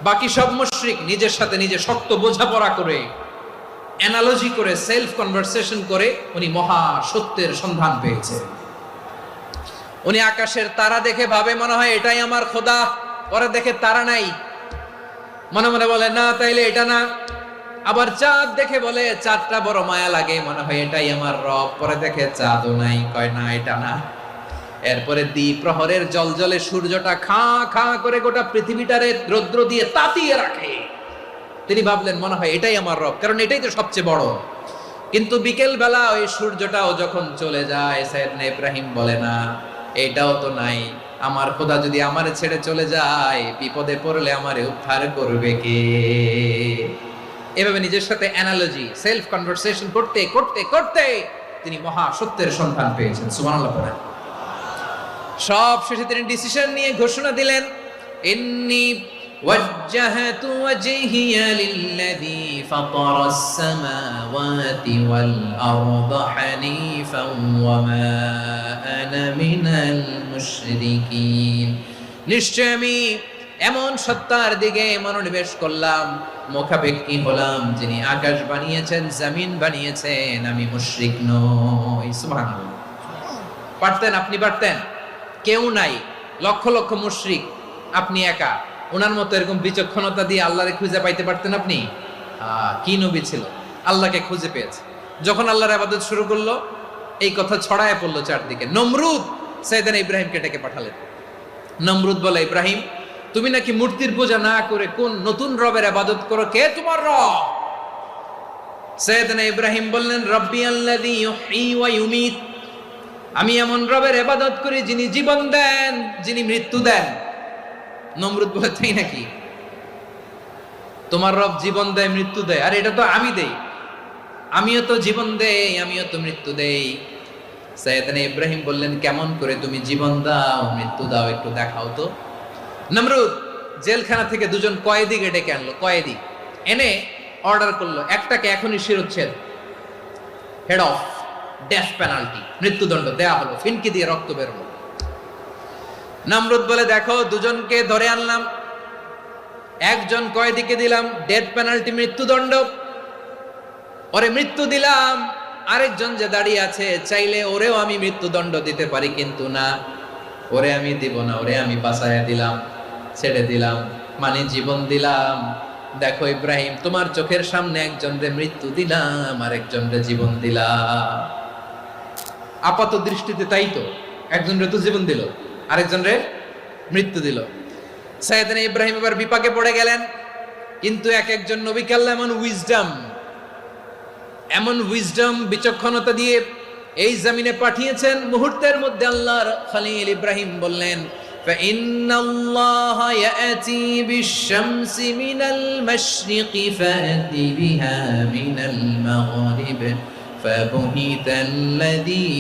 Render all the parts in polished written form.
বাকি সব মুশরিক নিজের সাথে নিজে শক্ত বোঝাপড়া করে, অ্যানালজি করে, সেলফ কনভারসেশন করে উনি মহা সত্যের সন্ধান পেয়েছে। উনি আকাশের তারা দেখে ভাবে মনে হয় এটাই আমার খোদা, পরে দেখে তারা নাই, মনে মনে বলে না তাইলে এটা না। আবার চাঁদ দেখে বলে চাঁদটা বড় মায়া লাগে, মনে হয় এটাই আমার রব, পরে দেখে চাঁদও নাই, কয় না এটা না। এরপরে দ্বীপ প্রহরের জলজলে সূর্যটা খা খা করে গোটা পৃথিবীটারে রৌদ্র দিয়ে তাতিয়ে রাখে। তিনি ভাবলেন মনে হয় এটাই আমার রব, কারণ এটাই তো সবচেয়ে বড়। কিন্তু বিকেল বেলা ওই সূর্যটাও যখন চলে যায়, সাইয়েদনা ইব্রাহিম বলে না এটাও তো নাই, আমার খোদা যদি আমারে ছেড়ে চলে যায়, বিপদে পড়লে আমারে উদ্ধার করবে কে? এভাবে নিজের সাথে অ্যানালজি, সেলফ কনভারসেশন করতে করতে করতে তিনি মহা সত্যের সন্ধান পেয়েছেন। সুবহানাল্লাহ পড়েন। সব শেষে তিনি ডিসিশন নিয়ে ঘোষণা দিলেন, ইন্নী ওয়াজ্জাহাতু ওয়াজহিয়া লিল্লাযী ফাতারাস সামাওয়াতি ওয়াল আরদা হানিফান ওয়া মা আনা মিনাল মুশরিকিন। নিশ্চয় আমি এমন সত্তার দিকে মনোনিবেশ করলাম, মুখাপেক্ষী হলাম যিনি আকাশ বানিয়েছেন, জমিন বানিয়েছেন, আমি মুশরিক নই। সুবহানাল্লাহ। পারতেন, আপনি পারতেন? কেউ নাই, লক্ষ লক্ষ মুশরিক, আপনি একা। ওনার মতো এরকম বিচক্ষণতা দিয়ে আল্লাহরে খুঁজে পাইতে পারতেন আপনি? কি নবী ছিল, আল্লাহকে খুঁজে পেয়েছে। যখন আল্লাহর ইবাদত শুরু করলো, এই কথা ছড়ায় পড়লো চারদিকে। নমরুদ সাইয়েদনা ইব্রাহিমকে ডেকে পাঠালেন। নমরুদ বলে, ইব্রাহিম তুমি নাকি মূর্তির পূজা না করে কোন নতুন রবের ইবাদত করো, কে তোমার রব? সাইয়েদনা ইব্রাহিম বললেন, রব্বি আল্লাযী ইউহয়ী ওয়া ইউমীত, আমি এমন রবের ইবাদত করি যিনি জীবন দেন, যিনি মৃত্যু দেন। নমরুদ বলে, তাই নাকি? তোমার রব জীবন দেয়, মৃত্যু দেয়, আর এটা তো আমি দেই, আমিও তো জীবন দেই, আমিও তো মৃত্যু দেই। সাইয়েদনা ইব্রাহিম বললেন, কেমন করে তুমি জীবন দাও, মৃত্যু দাও, একটু দেখাও তো। নমরুদ জেলখানা থেকে দুজন কয়েদিকে ডেকে আনলো, কয়েদি এনে অর্ডার করলো, একটাকে এখনই শিরোচ্ছেদ, হেড অফ, ডেথ পেনাল্টি, মৃত্যুদণ্ড দেয়া হলো, ফিনকি দিয়ে রক্ত বের হলো। নমরুদ বলে, দেখো দুজনকে ধরে আনলাম, একজন কয়েদিকে দিলাম ডেথ পেনাল্টি, মৃত্যুদণ্ড, ওরে মৃত্যু দিলাম, আরেকজন যে দাঁড়িয়ে আছে চাইলে ওরেও আমি মৃত্যুদণ্ড দিতে পারি, কিন্তু না, ওরে আমি দিব না, ওরে আমি বাঁচাইয়া দিলাম, ছেড়ে দিলাম, মানে জীবন দিলাম। দেখো ইব্রাহিম, তোমার চোখের সামনে একজন রে মৃত্যু দিলাম, আরেকজন রে জীবন দিলাম। আপাত দৃষ্টিতে তাই তো, একজন রে তো জীবন দিল, আরেকজন রে মৃত্যু দিল। সাইয়েদনা ইব্রাহিম এবার বিপাকে পড়ে গেলেন। কিন্তু এক একজন নবীকে আল্লাহ এমন উইজডম বিচক্ষণতা দিয়ে এই জমিনে পাঠিয়েছেন, মুহূর্তের মধ্যে আল্লাহর খলিল ইব্রাহিম বললেন, فإن الله يأتي بالشمس من المشرق فأت بها من المغرب فبهت الذي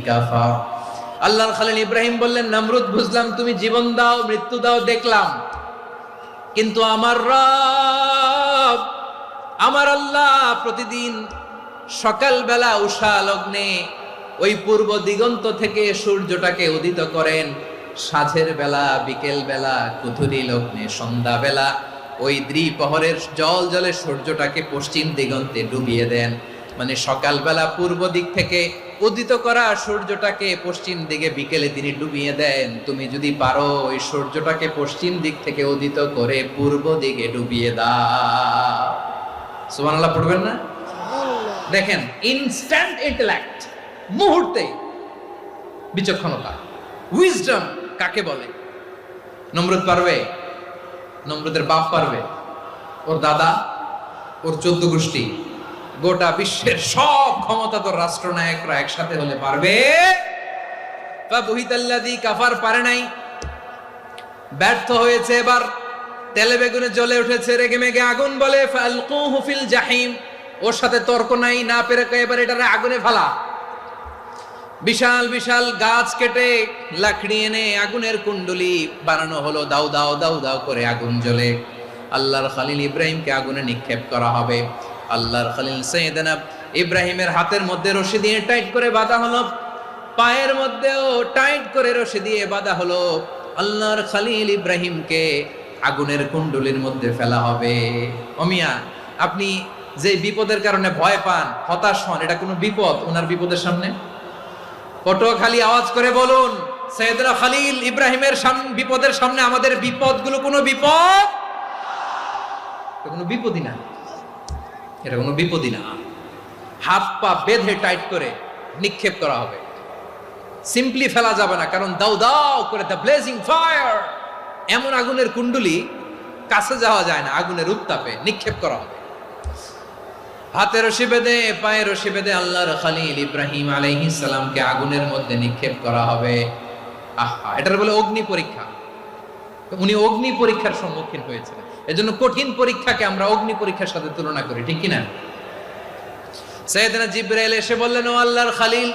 كفر। আল্লাহর খলিল ইব্রাহিম বললেন, নমরুদ বুঝলাম তুমি জীবন দাও, মৃত্যু দাও, দেখলাম, কিন্তু আমার রব, আমার আল্লাহ প্রতিদিন সকালবেলা উষা লগ্নে ওই পূর্ব দিগন্ত থেকে সূর্যটাকে উদিত করেন, সাঁঝের বেলা, বিকেল বেলা, কুথুরি লগ্নে, সন্ধ্যা বেলা ওই দ্বিপ্রহরের জল জলে সূর্যটাকে পশ্চিম দিগন্তে ডুবিয়ে দেন। মানে সকালবেলা পূর্ব দিক থেকে উদিত করা সূর্যটাকে পশ্চিম দিকে বিকেলে তিনি ডুবিয়ে দেন। তুমি যদি পারো ওই সূর্যটাকে পশ্চিম দিক থেকে উদিত করে পূর্ব দিকে ডুবিয়ে দাও। সুবহানাল্লাহ পড়বেন না? দেখেন, ইনস্ট্যান্ট ইন্টেলেক্ট, মুহূর্তে বিচক্ষণতা, উইজডম কাকে বলে? নমরুদ পারবে? নমরুদের বাপ পারবে? ওর দাদা, ওর 14 গোষ্ঠী, গোটা বিশ্বের সব ক্ষমতাধর রাষ্ট্রনায়করা একসাথে হলে পারবে? ফাবুহিতাল্লাযী কাফার পারে নাই, ব্যর্থ হয়েছে। এবার তেলে বেগুনে জ্বলে উঠেছে, রেগে মেগে আগুন বলে, ফালকুহু ফিল জাহিম, ওর সাথে তর্ক নাই, না পেরে এবার এটারে আগুনে ফেলা। বিশাল বিশাল গাছ কেটে লাকড়ি এনে আগুনের কুণ্ডলি বানানো হলো, দাও দাও দাও দাও করে আগুন জ্বলে। আল্লাহর খলিল ইব্রাহিমকে আগুনে নিক্ষেপ করা হবে। আল্লাহর খলিল সাইয়েদনা ইব্রাহিমের হাতের মধ্যে রশি দিয়ে টাইট করে বাঁধা হলো, পায়ের মধ্যেও টাইট করে রশি দিয়ে বাঁধা হলো। আল্লাহর খলিল ইব্রাহিমকে আগুনের কুণ্ডুলির মধ্যে ফেলা হবে। অমিয়া, আপনি যে বিপদের কারণে ভয় পান, হতাশ হন, এটা কোনো বিপদ ওনার বিপদের সামনে? পটুয়াখালী আওয়াজ করে বলুন, সৈয়দনা খলিল ইব্রাহিমের বিপদের সামনে আমাদের বিপদগুলো কোনো বিপদ? এটা কোনো বিপদই না, এটা কোনো বিপদই না। হাত পা বেঁধে টাইট করে নিক্ষেপ করা হবে, সিম্পলি ফেলা যাবে না, কারণ দাও দাও করে দ্য ব্লেজিং ফায়ার, এমন আগুনের কুণ্ডুলি কাছে যাওয়া যায় না, আগুনের উত্তাপে নিক্ষেপ করা হবে। হাতে রশি বেঁধে পায়ে রশি বেঁধে আল্লাহর খলিল ইব্রাহিম আলাইহিস সালামকে আগুনের মধ্যে নিক্ষেপ করা হবে। আহা, এটার বলে অগ্নি পরীক্ষা। উনি অগ্নি পরীক্ষার সম্মুখীন হয়েছিলেন, এজন্য কঠিন পরীক্ষাকে আমরা অগ্নি পরীক্ষার সাথে তুলনা করি, ঠিক কি না? সাইয়েদনা জিবরাইল এসে বললেন, ও আল্লাহর খলিল,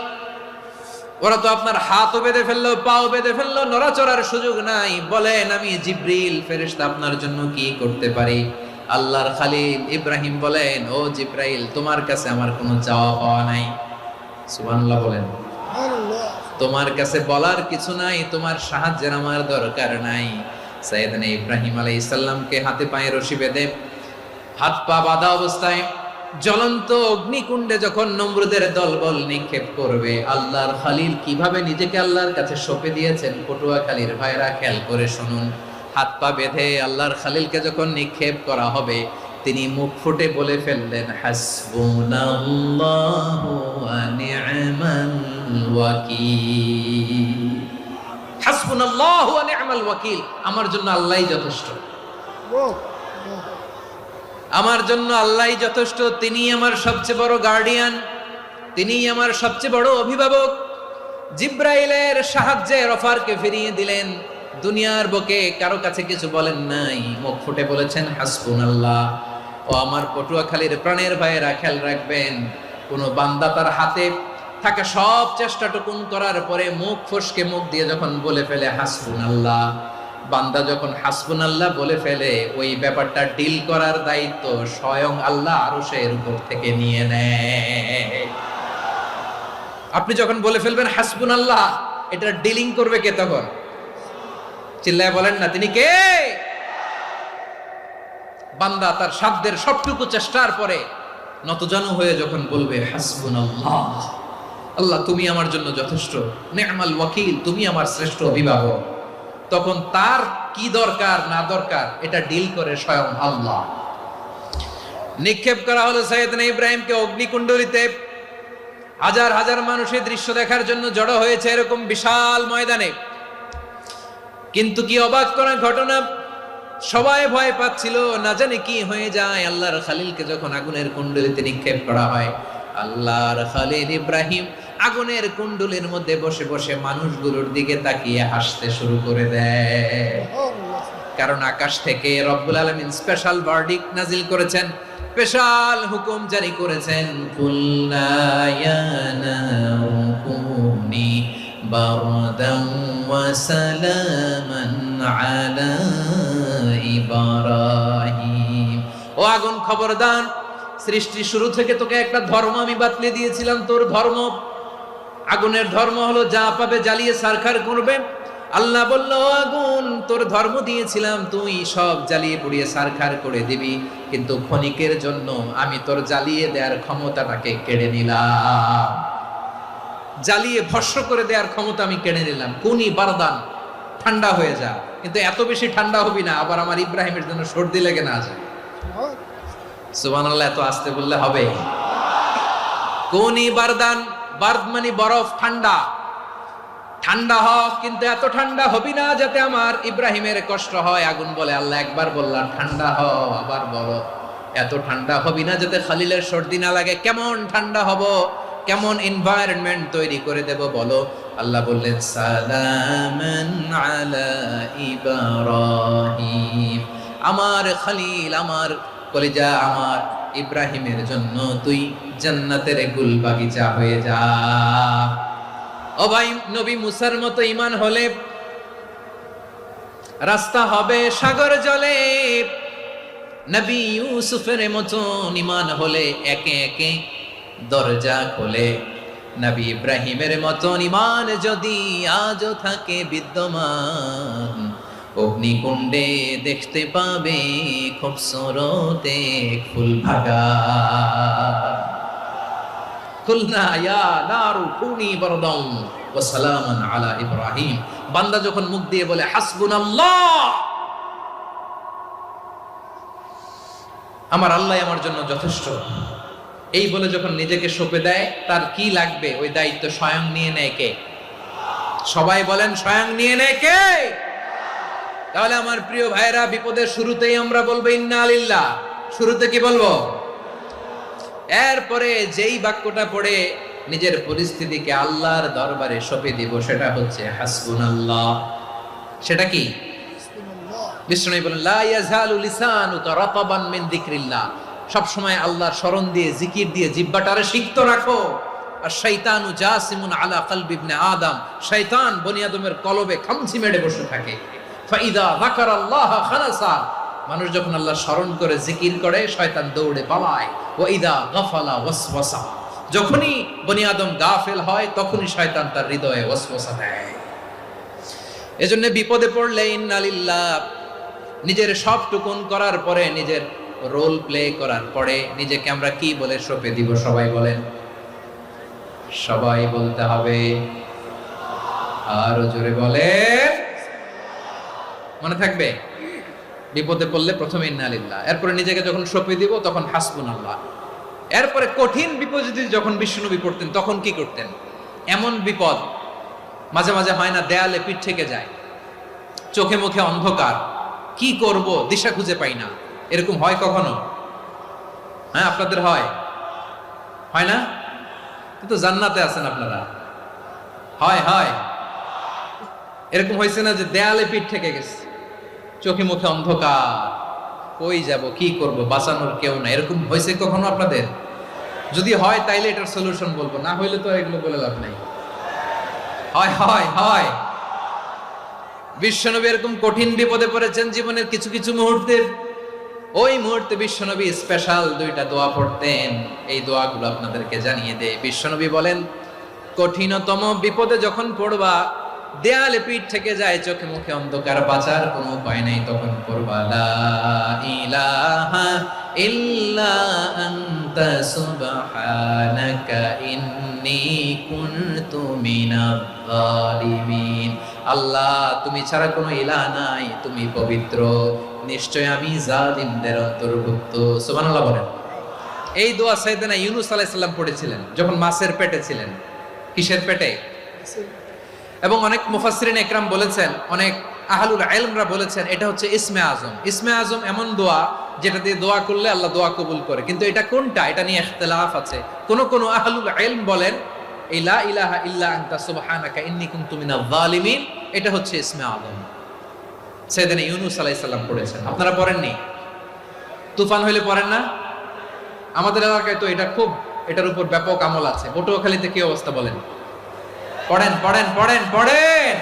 ওরা তো আপনার হাতও বেঁধে ফেললো, পাও বেঁধে ফেললো, নড়াচড়ার সুযোগ নাই, বলেন আমি জিবরিল ফেরেশতা আপনার জন্য কি করতে পারি? আল্লাহর খলিল ইব্রাহিম বলেন, ও জিবরাইল, তোমার কাছে আমার কোনো চাওয়া পাওয়া নাই। সুবহানাল্লাহ বলেন। তোমার কাছে বলার কিছু নাই, তোমার সাহায্যের আমার দরকার নাই। সাইয়েদনা ইব্রাহিম আলাইহিস সালামকে হাতে পায়ে রশি বেঁধে হাত পা বাঁধা অবস্থায় জ্বলন্ত অগ্নিকুণ্ডে যখন নমরুদের দলবল নিক্ষেপ করবে, আল্লাহর খলিল কিভাবে নিজেকে আল্লাহর কাছে সঁপে দিয়েছেন, পটুয়াখালীর ভাইরা খেয়াল করে শুনুন। হাত পা বেঁধে আল্লাহর খলিলকে যখন নিক্ষেপ করা হবে, তিনি মুখ ফুটে বলে ফেললেন, হাসবুনাল্লাহু ওয়া নি'মাল ওয়াকিল। হাসবুনাল্লাহু ওয়া নি'মাল ওয়াকিল, আমার জন্য আল্লাহই যথেষ্ট, আমার জন্য আল্লাহই যথেষ্ট, তিনিই আমার সবচেয়ে বড় গার্ডিয়ান, তিনিই আমার সবচেয়ে বড় অভিভাবক। জিব্রাইলের সাহায্যে অফারকে ফিরিয়ে দিলেন, দুনিয়ার বুকে কারো কাছে কিছু বলেন নাই, মুখ ফুটে বলেছেন হাসবুনাল্লাহ। ও আমার পটুয়াখালীর প্রাণের ভাইয়েরা, খেয়াল রাখবেন, কোনো বান্দা তার হাতে থাকা সব চেষ্টাটুকুন করার পরে মুখ ফসকে মুখ দিয়ে যখন বলে ফেলে হাসবুনাল্লাহ, বান্দা যখন হাসবুনাল্লাহ বলে ফেলে, ওই ব্যাপারটা ডিল করার দায়িত্ব স্বয়ং আল্লাহ আরশের উপর থেকে নিয়ে নেয়। আপনি যখন বলে ফেলবেন হাসবুনাল্লাহ, এটা ডিলিং করবে কে তখন? চিল্লায় বলেন না, তিনি কে? বান্দা তার সাধ্যের সবটুকু চেষ্টার পরে নতজানু হয়ে যখন বলবে হাসবুনাল্লাহ, আল্লাহ তুমি আমার জন্য যথেষ্ট, নি'মাল ওয়াকিল, তুমি আমার শ্রেষ্ঠ অভিভাবক, তখন তার কি দরকার না দরকার এটা ডিল করে স্বয়ং আল্লাহ। নিক্ষেপ করা হলো সাইয়েদনা ইব্রাহিমকে অগ্নিকুণ্ডলিতে। হাজার হাজার মানুষের দৃশ্য দেখার জন্য জড়ো হয়েছে এরকম বিশাল ময়দানে। কিন্তু কি অবাক করা ঘটনা, সবাই ভয় পাচ্ছিল, না জানে কি হয়ে যায়। আল্লাহর খলিলকে যখন আগুনের কুণ্ডলিতে নিক্ষেপ করা হয়, আল্লাহর খলিল ইব্রাহিম আগুনের কুণ্ডলীর মধ্যে বসে বসে মানুষগুলোর দিকে তাকিয়ে হাসতে শুরু করে দেয়। কারণ আকাশ থেকে রব্বুল আলামিন স্পেশাল ভার্ডিক্ট নাজিল করেছেন, স্পেশাল হুকুম জারি করেছেন, কুল্লা ইয়া নারু কুনি বারদান ওয়া সালামান আলা ইব্রাহিম। ও আগুন, খবরদার, সৃষ্টির শুরু থেকে তোকে একটা ধর্ম আমি বাতলে দিয়েছিলাম, তোর ধর্ম, আগুনের ধর্ম হলো যা পাবে জ্বালিয়ে সারখার করবে। আল্লাহ বলল, ও আগুন, তোর ধর্ম দিয়েছিলাম, তুই সব জ্বালিয়ে পুড়িয়ে সারখার করে দিবি, কিন্তু ক্ষণিকের জন্য আমি তোর জ্বালিয়ে দেওয়ার ক্ষমতাটাকে কেড়ে নিলাম, জ্বালিয়ে ভস্ম করে দেওয়ার ক্ষমতা আমি কেড়ে নিলাম। কুনি বারদান, ঠান্ডা হয়ে যা, কিন্তু এত বেশি ঠান্ডা হবি না আবার আমার ইব্রাহিমের জন্য সর্দি লেগে না যায়। সুবহানাল্লাহ, এত আস্তে বললে হবে? কুনি বারদান, বার্দ মানে বরফ, ঠান্ডা, ঠান্ডা হ, কিন্তু এত ঠান্ডা হবি না যাতে আমার ইব্রাহিমের কষ্ট হয়। আগুন বলে, আল্লাহ একবার বললাম ঠান্ডা হ, আবার বলো এত ঠান্ডা হবি না যাতে খলিলের সর্দি না লাগে। কেমন ঠান্ডা হব, কেমন এনভায়রনমেন্ট তৈরি করে দেব বলো? আল্লাহ বললেন, সালামান আলা ইব্রাহিম, আমার খলিল, আমার কলিজা, আমার ইব্রাহিমের জন্য তুই জান্নাতের গুল বাগিচা হয়ে যা। ও ভাই, নবী মুসার মতো ঈমান হলে রাস্তা হবে সাগর জলে, নবী ইউসুফের মতো ঈমান হলে একে একে দরজা খোলে। নবী ইব্রাহিমের মতো ঈমান যদি আজও থাকে বিদ্যমান, অগ্নিকুণ্ডে দেখতে পাবে খুবসুরত এক ফুল ভাগা। কুলনা ইয়া নারু কুনি বারদান ওয়া সালামান আলা ইব্রাহিম। বান্দা যখন মুখ দিয়ে বলে হাসবুনাল্লাহ, আমার আল্লাহ আমার জন্য যথেষ্ট, এই বলে যখন নিজেকে সঁপে দেয়, তার কি লাগবে ওই দায়িত্ব স্বয়ং নিয়ে নেয় কে? সবাই বলেন স্বয়ং নিয়ে নেয় কে? তাহলে আমার প্রিয় ভাইরা, বিপদের শুরুতেই আমরা বলবো ইন্না লিল্লাহ। শুরুতে কি বলবো? এরপরে যেই বাক্যটা পড়ে নিজের পরিস্থিতিকে আল্লাহর দরবারে সঁপে দিব, সেটা হচ্ছে হাসবুনাল্লাহ। সেটা কি? বিষ্ণু বলেন লা ইয়াজালু লিসানুকা রাতাবান মিন যিকরিল্লাহ। সব সময় আল্লাহর স্মরণ দিয়ে, জিকির দিয়ে জিহ্বাটারে সিক্ত রাখো। আর শয়তানু জাসিমুন আলা কলবি ইবনে আদম। শয়তান বনি আদমের কলবে খামচি মেরে বসে থাকে। ফাইদা যাকারাল্লাহ খানাসা। মানুষ যখন আল্লাহ স্মরণ করে, জিকির করে, শয়তান দৌড়ে পালায়। ওয়া ইদা গাফালা ওয়াসওয়াসা। যখনই বনি আদম গাফেল হয়, তখনই শয়তান তার হৃদয়ে ওয়াসওয়াসা দেয়। এজন্য বিপদে পড়লে ইন্না লিল্লাহ, নিজের সবটুকুন করার পরে, নিজের রোল প্লে করার পরে নিজেকে আমরা কি বলে সঁপে দিব? সবাই বলেন, সবাই বলতে হবে। আরো জোরে বলেন, মনে থাকবে? বিপদে পড়লে প্রথমে ইন্না লিল্লাহ, এরপরে নিজেকে যখন সঁপে দিব তখন হাসবুনাল্লাহ। এরপরে কঠিন বিপদ যদি যখন বিশ্বনবী পড়তেন তখন কি করতেন? এমন বিপদ মাঝে মাঝে হয় না, দেয়ালে পিঠ থেকে যায়, চোখে মুখে অন্ধকার, কি করব দিশা খুঁজে পাই না, এরকম হয় কখনো? হ্যাঁ, আপনাদের হয়? হয় না? কিন্তু জান্নাতে আছেন আপনারা। হয় হয় এরকম হয়েছে না যে দেয়ালে পিঠ থেকে গেছে, চোখে মুখে অন্ধকার, কই যাব, কি করব, বাঁচানোর কেউ না, এরকম হয়েছে কখনো আপনাদের? যদি হয় তাইলে এটার সলিউশন বলবো, না হইলে তো এগুলো বলে লাভ নাই। হয় হয় হয় বিশ্বনবী এরকম কঠিন বিপদে পড়েছেন জীবনের কিছু কিছু মুহূর্তে। ওই মুহূর্তে বিশ্বনবী স্পেশাল দুইটা দোয়া পড়তেন। এই দোয়াগুলো আপনাদেরকে জানিয়ে দেয়। বিশ্বনবী বলেন, কঠিনতম বিপদে যখন পড়বা, দেয়ালে পিঠ থেকে যায়, চোখে মুখে অন্ধকার, বাঁচার কোনো উপায় নাই, তখন পড়বা লা ইলাহা ইল্লা আনতা সুবহানাকা ইন্নী কুনতু মিনাজ জালিমিন। আল্লাহ, তুমি ছাড়া কোনো ইলাহ নাই, তুমি পবিত্র, নিশ্চয় আমি জালিমদের অন্তর্ভুক্ত। সুবহানাল্লাহ বলেন। এই দোয়া সাইয়েদনা ইউনূস আলাইহিস সালাম পড়েছিলেন যখন মাছের পেটে ছিলেন। কিসের পেটে? এবং অনেক মুফাসসিরিন একরাম বলেছেন, অনেক আহলুল ইলমরা বলেছেন, এটা হচ্ছে ইসমে আজম। ইসমে আজম এমন দোয়া যেটা দিয়ে দোয়া করলে আল্লাহ দোয়া কবুল করে। কিন্তু এটা কোনটা, এটা নিয়ে ইখতিলাফ আছে। কোন আহলুল ইলম বলেন এই লা ইলাহা ইল্লা আনতা সুবহানাকা ইন্নী কুনতু মিনাজ জালিমিন, এটা হচ্ছে ইসমে আজম। সাইয়েদনা ইউনূস আলাইহিস সালাম পড়েছেন। আপনারা পড়েননি? তুফান হইলে পড়েন না? আমাদের এলাকায় তো এটা খুব, এটার উপর ব্যাপক আমল আছে। পটুয়াখালীতে কি অবস্থা বলেন? পড়েন পড়েন পড়েন পড়েন।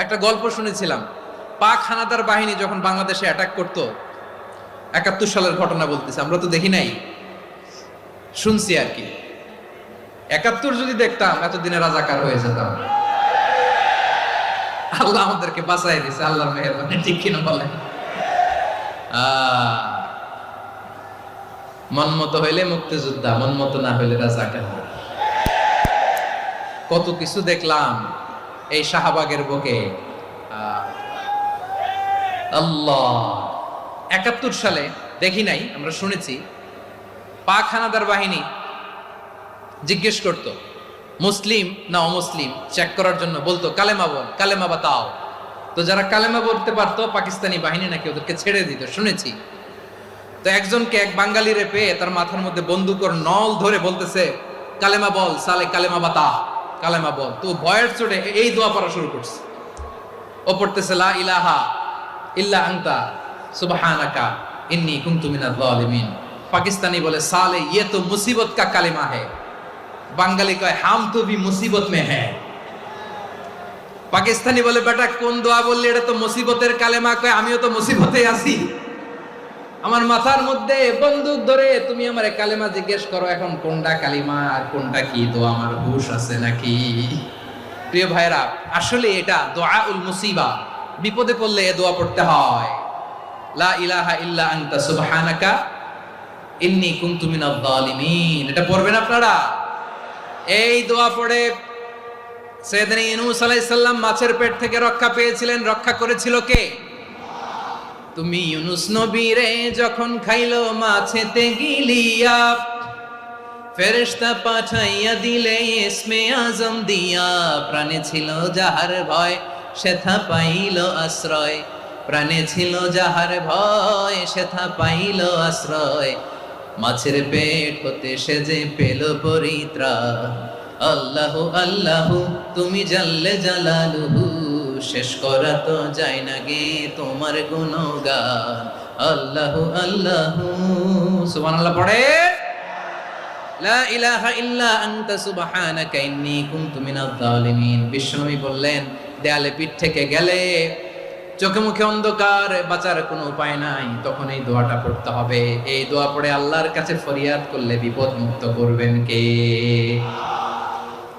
একটা গল্প শুনেছিলাম, পাক হানাদার বাহিনী যখন বাংলাদেশে অ্যাটাক করতো, ৭১ সালের ঘটনা বলতেছে, আমরা তো দেখি নাই, শুনছি আর কি। ৭১ যদি দেখতাম এতদিনে রাজাকার হয়ে যেতাম। আল্লাহ আমাদেরকে বাঁচাই দিয়েছে, আল্লাহর মেহেরবানি, ঠিক কিনা বলেন? মন মতো হইলে মুক্তিযোদ্ধা, মন মতো না হইলে রাজাকার। কত কিছু দেখলাম এই শাহবাগের বুকে। আল্লাহ, ৭১ সালে দেখি নাই, আমরা শুনেছি পাক হানাদার বাহিনী জিজ্ঞেস করত মুসলিম না অমুসলিম চেক করার জন্য, বলতো কালেমা বল, কালেমা বাতাও। তো যারা কালেমা বলতে পারতো পাকিস্তানি বাহিনী নাকি ওদেরকে ছেড়ে দিত, শুনেছি। তো একজনকে, এক বাঙালিরে পেয়ে তার মাথার মধ্যে বন্দুকর নল ধরে বলতেছে কালেমা বল সালে, কালেমা বাতা, কালেমা বল। তো ভয়ের চোটে এই দোয়া পড়া শুরু করছে। ও পড়তেছে লা ইলাহা ইল্লা আনতা সুবহানাকা ইন্নী কুনতু মিনাজ জালিমিন। পাকিস্তানি বলে সালে ये तो मुसीबत का কালেমা है। বাঙালি কয় হাম তো ভি মুসিবত মে হ্যায়। পাকিস্তানি বলে বেটা কোন দোয়া বললি, এটা তো মুসিবতের কালেমা। কয় আমিও তো মুসিবতে আছি, আমার মাথার মধ্যে বন্দুক ধরে তুমি আমারে কালেমা জিজ্ঞেস করো, এখন কোনটা কালিমা আর কোনটা কি দোয়া, আমার হুশ আছে নাকি? প্রিয় ভাইরা, আসলে এটা দোয়াউল মুসিবা, বিপদে পড়লে এ দোয়া পড়তে হয়, লা ইলাহা ইল্লা আনতা সুবহানাকা ইন্নী কুনতু মিনাজ জালিমিন। এটা পড়বেন আপনারা। এই দোয়া পড়ে সাইয়েদনা ইউনূস আলাইহিস সালাম মাছের পেট থেকে রক্ষা পেয়েছিলেন। রক্ষা করেছিল কে? তুমি ইউনূস নবীরে যখন খাইলো মাছেতে গিলিয়া, ফেরেশতা পাঠাইয়া দিলে ইসমে আজম দিয়া, প্রাণে ছিল যাহার ভয় সেথা পাইল আশ্রয়, প্রাণে ছিল যাহার ভয় সেথা পাইল আশ্রয়, মাছের পেট হতে সে যে পেল পরিত্রাণ। আল্লাহু আল্লাহু তুমি জাল্লে জালালুহু, শেষ করা তো যায় না গে তোমার গুণগান। আল্লাহু আল্লাহু সুবহানাল্লাহ পড়ে, লা ইলাহা ইল্লা আনতা সুবহানাকা ইন্নী কুনতু মিনাজ জালিমিন। বিশ্বনবী বললেন, দেয়ালে পিঠ থেকে গেলে, চোখে মুখে অন্ধকার, বাঁচার কোনো উপায় নাই, তখন এই দোয়াটা পড়তে হবে। এই দোয়া পড়ে আল্লাহর কাছে ফরিয়াদ করলে বিপদ মুক্ত করবেন কে?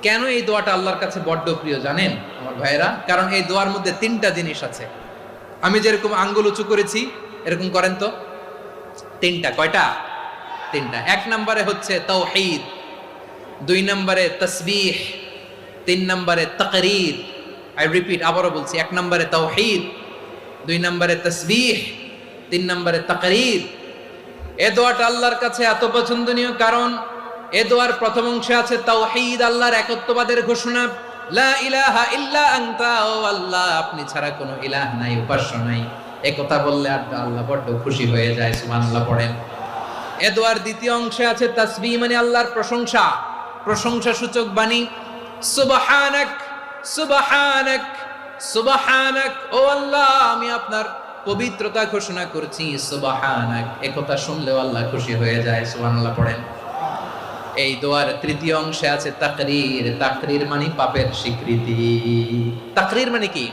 কেন এই দোয়াটা আল্লাহর কাছে বড্ড প্রিয় জানেন আমার ভাইয়েরা? কারণ এই দোয়ার মধ্যে তিনটা জিনিস আছে। আমি যেরকম আঙ্গুল উঁচু করেছি এরকম করেন তো। তিনটা। কয়টা? তিনটা। এক নম্বরে হচ্ছে তাওহীদ, দুই নম্বরে তাসবিহ, তিন নম্বরে তাকরীর। আই রিপিট, আবারও বলছি, এক নম্বরে তাওহীদ, দুই নম্বরে তাসবিহ, তিন নম্বরে তাকরীর। এই দোয়াটা আল্লাহর কাছে এত পছন্দনীয় কারণ এ দোয়ার প্রথম অংশে আছে তাওহীদ, আল্লাহর একত্ববাদের ঘোষণা। লা ইলাহা ইল্লা আনতা, ও আল্লাহ আপনি ছাড়া কোনো ইলাহ নাই, উপাস্য নাই। এই কথা বললে আল্লাহ বড্ড খুশি হয়ে যায়। সুবহানাল্লাহ পড়েন। এ দোয়ার দ্বিতীয় অংশে আছে তাসবিহ, মানে আল্লাহর প্রশংসা, প্রশংসা সূচক বাণী। সুবহানাক সুবহানাক সুবহানাক, ও আল্লাহ আমি আপনার পবিত্রতা ঘোষণা করছি। সুবহানাক, এই কথা শুনলেও আল্লাহ খুশি হয়ে যায়। সুবহানাল্লাহ পড়েন। এই দোয়ার তৃতীয় অংশে আছে তাকরীর, তাকরীর মানে পাপের স্বীকৃতি। তাকরীর মানে কি?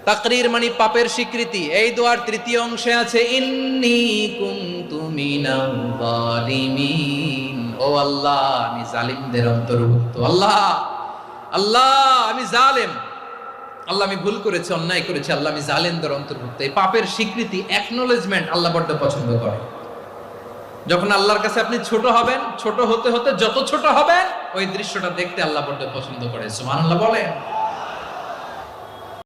তাকরীর মানে পাপের স্বীকৃতি। এই দোয়ার তৃতীয় অংশে আছে ইন্নী কুনতু মিনাল জালিমিন, ও আল্লাহ আমি জালিমদের অন্তর্ভুক্ত। আল্লাহ আল্লাহ আমি জালেম, আল্লাহ আমি ভুল করেছি, অন্যায় করেছি, আল্লাহ আমি জালেমদের অন্তর্ভুক্ত। এই পাপের স্বীকৃতি, অ্যাকনোলেজমেন্ট আল্লাহ বড্ড পছন্দ করে। যখন আল্লাহর কাছে আপনি ছোট হবেন, ছোট হতে হতে যত ছোট হবেন ওই দৃশ্যটা দেখতে আল্লাহ বড্ড পছন্দ করে। সুবহানাল্লাহ বলেন।